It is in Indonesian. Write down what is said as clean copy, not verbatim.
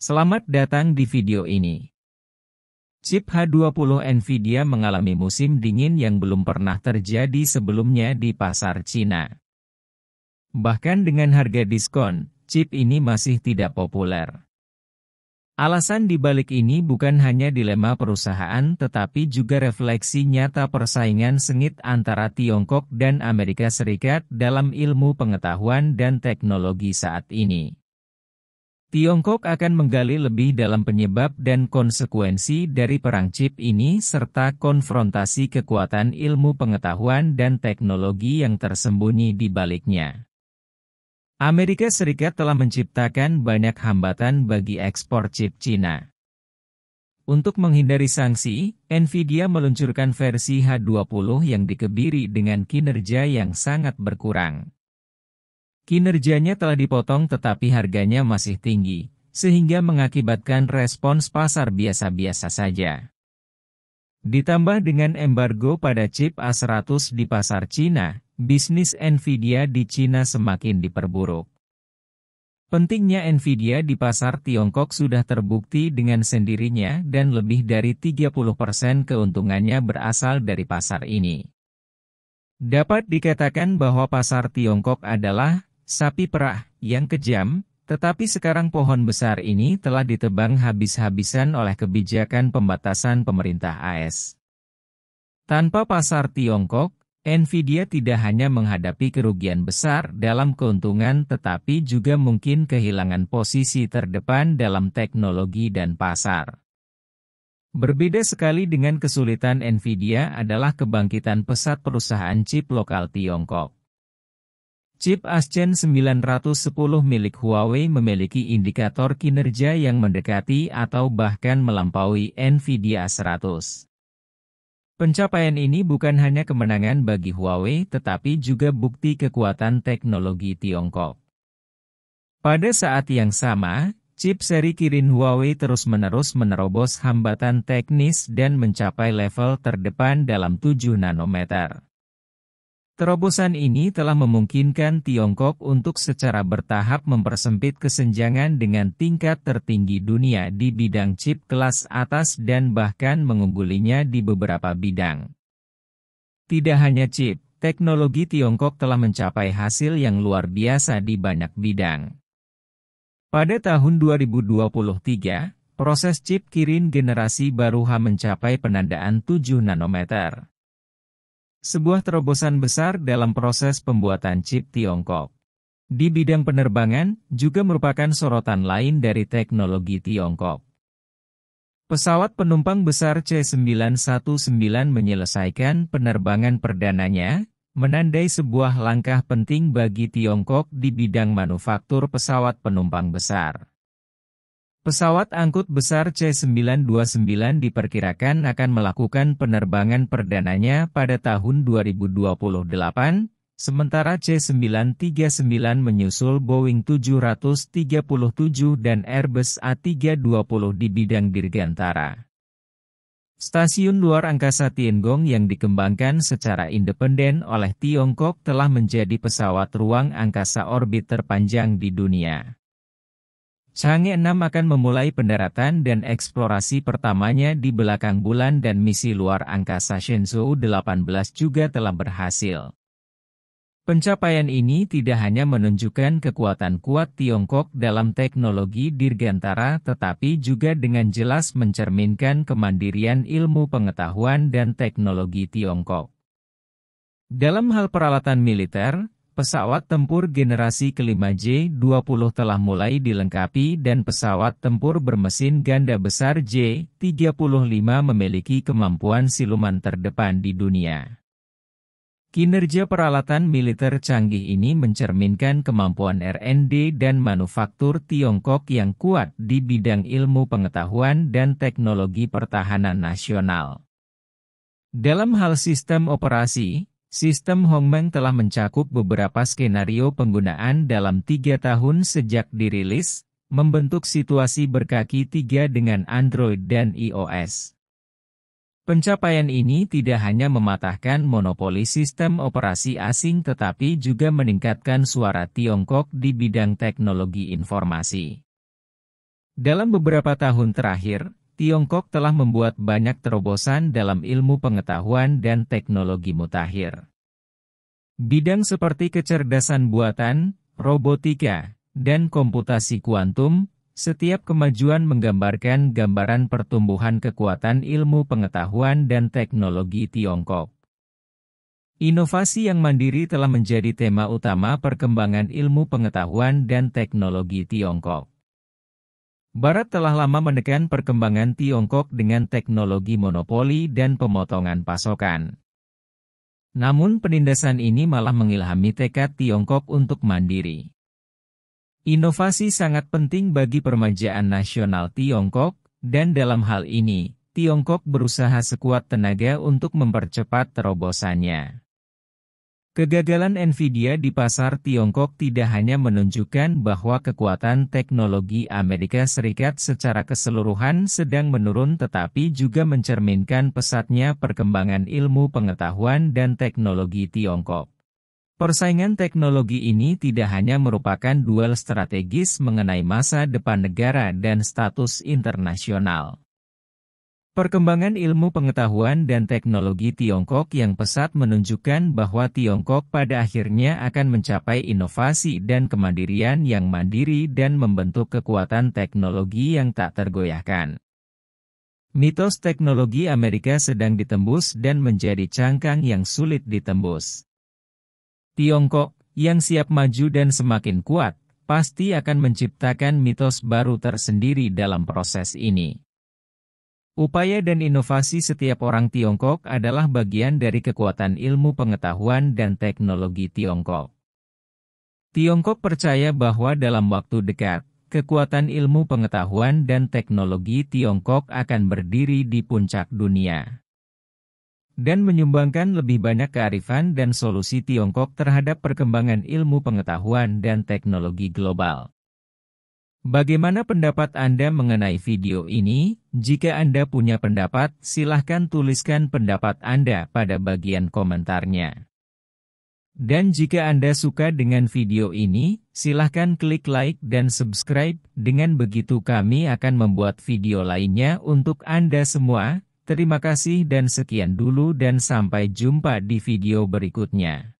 Selamat datang di video ini. Chip H20 Nvidia mengalami musim dingin yang belum pernah terjadi sebelumnya di pasar Cina. Bahkan dengan harga diskon, chip ini masih tidak populer. Alasan dibalik ini bukan hanya dilema perusahaan tetapi juga refleksi nyata persaingan sengit antara Tiongkok dan Amerika Serikat dalam ilmu pengetahuan dan teknologi saat ini. Tiongkok akan menggali lebih dalam penyebab dan konsekuensi dari perang chip ini serta konfrontasi kekuatan ilmu pengetahuan dan teknologi yang tersembunyi di baliknya. Amerika Serikat telah menciptakan banyak hambatan bagi ekspor chip Cina. Untuk menghindari sanksi, Nvidia meluncurkan versi H20 yang dikebiri dengan kinerja yang sangat berkurang. Kinerjanya telah dipotong tetapi harganya masih tinggi, sehingga mengakibatkan respons pasar biasa-biasa saja. Ditambah dengan embargo pada chip A100 di pasar Cina, bisnis Nvidia di Cina semakin diperburuk. Pentingnya Nvidia di pasar Tiongkok sudah terbukti dengan sendirinya dan lebih dari 30% keuntungannya berasal dari pasar ini. Dapat dikatakan bahwa pasar Tiongkok adalah sapi perah yang kejam, tetapi sekarang pohon besar ini telah ditebang habis-habisan oleh kebijakan pembatasan pemerintah AS. Tanpa pasar Tiongkok, Nvidia tidak hanya menghadapi kerugian besar dalam keuntungan tetapi juga mungkin kehilangan posisi terdepan dalam teknologi dan pasar. Berbeda sekali dengan kesulitan Nvidia adalah kebangkitan pesat perusahaan chip lokal Tiongkok. Chip Ascend 910 milik Huawei memiliki indikator kinerja yang mendekati atau bahkan melampaui Nvidia A100. Pencapaian ini bukan hanya kemenangan bagi Huawei tetapi juga bukti kekuatan teknologi Tiongkok. Pada saat yang sama, chip seri Kirin Huawei terus-menerus menerobos hambatan teknis dan mencapai level terdepan dalam 7 nanometer. Terobosan ini telah memungkinkan Tiongkok untuk secara bertahap mempersempit kesenjangan dengan tingkat tertinggi dunia di bidang chip kelas atas dan bahkan mengunggulinya di beberapa bidang. Tidak hanya chip, teknologi Tiongkok telah mencapai hasil yang luar biasa di banyak bidang. Pada tahun 2023, proses chip Kirin generasi baru H mencapai penandaan 7 nanometer. Sebuah terobosan besar dalam proses pembuatan chip Tiongkok. Di bidang penerbangan, juga merupakan sorotan lain dari teknologi Tiongkok. Pesawat penumpang besar C919 menyelesaikan penerbangan perdananya, menandai sebuah langkah penting bagi Tiongkok di bidang manufaktur pesawat penumpang besar. Pesawat angkut besar C929 diperkirakan akan melakukan penerbangan perdananya pada tahun 2028, sementara C939 menyusul Boeing 737 dan Airbus A320 di bidang dirgantara. Stasiun luar angkasa Tiangong yang dikembangkan secara independen oleh Tiongkok telah menjadi pesawat ruang angkasa orbit terpanjang di dunia. Chang'e 6 akan memulai pendaratan dan eksplorasi pertamanya di belakang bulan dan misi luar angkasa Shenzhou 18 juga telah berhasil. Pencapaian ini tidak hanya menunjukkan kekuatan kuat Tiongkok dalam teknologi dirgantara tetapi juga dengan jelas mencerminkan kemandirian ilmu pengetahuan dan teknologi Tiongkok. Dalam hal peralatan militer, pesawat tempur generasi kelima J-20 telah mulai dilengkapi dan pesawat tempur bermesin ganda besar J-35 memiliki kemampuan siluman terdepan di dunia. Kinerja peralatan militer canggih ini mencerminkan kemampuan R&D dan manufaktur Tiongkok yang kuat di bidang ilmu pengetahuan dan teknologi pertahanan nasional. Dalam hal sistem operasi, sistem Hongmeng telah mencakup beberapa skenario penggunaan dalam 3 tahun sejak dirilis, membentuk situasi berkaki 3 dengan Android dan iOS. Pencapaian ini tidak hanya mematahkan monopoli sistem operasi asing tetapi juga meningkatkan suara Tiongkok di bidang teknologi informasi. Dalam beberapa tahun terakhir, Tiongkok telah membuat banyak terobosan dalam ilmu pengetahuan dan teknologi mutakhir. Bidang seperti kecerdasan buatan, robotika, dan komputasi kuantum, setiap kemajuan menggambarkan gambaran pertumbuhan kekuatan ilmu pengetahuan dan teknologi Tiongkok. Inovasi yang mandiri telah menjadi tema utama perkembangan ilmu pengetahuan dan teknologi Tiongkok. Barat telah lama menekan perkembangan Tiongkok dengan teknologi monopoli dan pemotongan pasokan. Namun penindasan ini malah mengilhami tekad Tiongkok untuk mandiri. Inovasi sangat penting bagi permajaan nasional Tiongkok, dan dalam hal ini, Tiongkok berusaha sekuat tenaga untuk mempercepat terobosannya. Kegagalan Nvidia di pasar Tiongkok tidak hanya menunjukkan bahwa kekuatan teknologi Amerika Serikat secara keseluruhan sedang menurun tetapi juga mencerminkan pesatnya perkembangan ilmu pengetahuan dan teknologi Tiongkok. Persaingan teknologi ini tidak hanya merupakan duel strategis mengenai masa depan negara dan status internasional. Perkembangan ilmu pengetahuan dan teknologi Tiongkok yang pesat menunjukkan bahwa Tiongkok pada akhirnya akan mencapai inovasi dan kemandirian yang mandiri dan membentuk kekuatan teknologi yang tak tergoyahkan. Mitos teknologi Amerika sedang ditembus dan menjadi cangkang yang sulit ditembus. Tiongkok, yang siap maju dan semakin kuat, pasti akan menciptakan mitos baru tersendiri dalam proses ini. Upaya dan inovasi setiap orang Tiongkok adalah bagian dari kekuatan ilmu pengetahuan dan teknologi Tiongkok. Tiongkok percaya bahwa dalam waktu dekat, kekuatan ilmu pengetahuan dan teknologi Tiongkok akan berdiri di puncak dunia dan menyumbangkan lebih banyak kearifan dan solusi Tiongkok terhadap perkembangan ilmu pengetahuan dan teknologi global. Bagaimana pendapat Anda mengenai video ini? Jika Anda punya pendapat, silahkan tuliskan pendapat Anda pada bagian komentarnya. Dan jika Anda suka dengan video ini, silahkan klik like dan subscribe, dengan begitu kami akan membuat video lainnya untuk Anda semua. Terima kasih dan sekian dulu dan sampai jumpa di video berikutnya.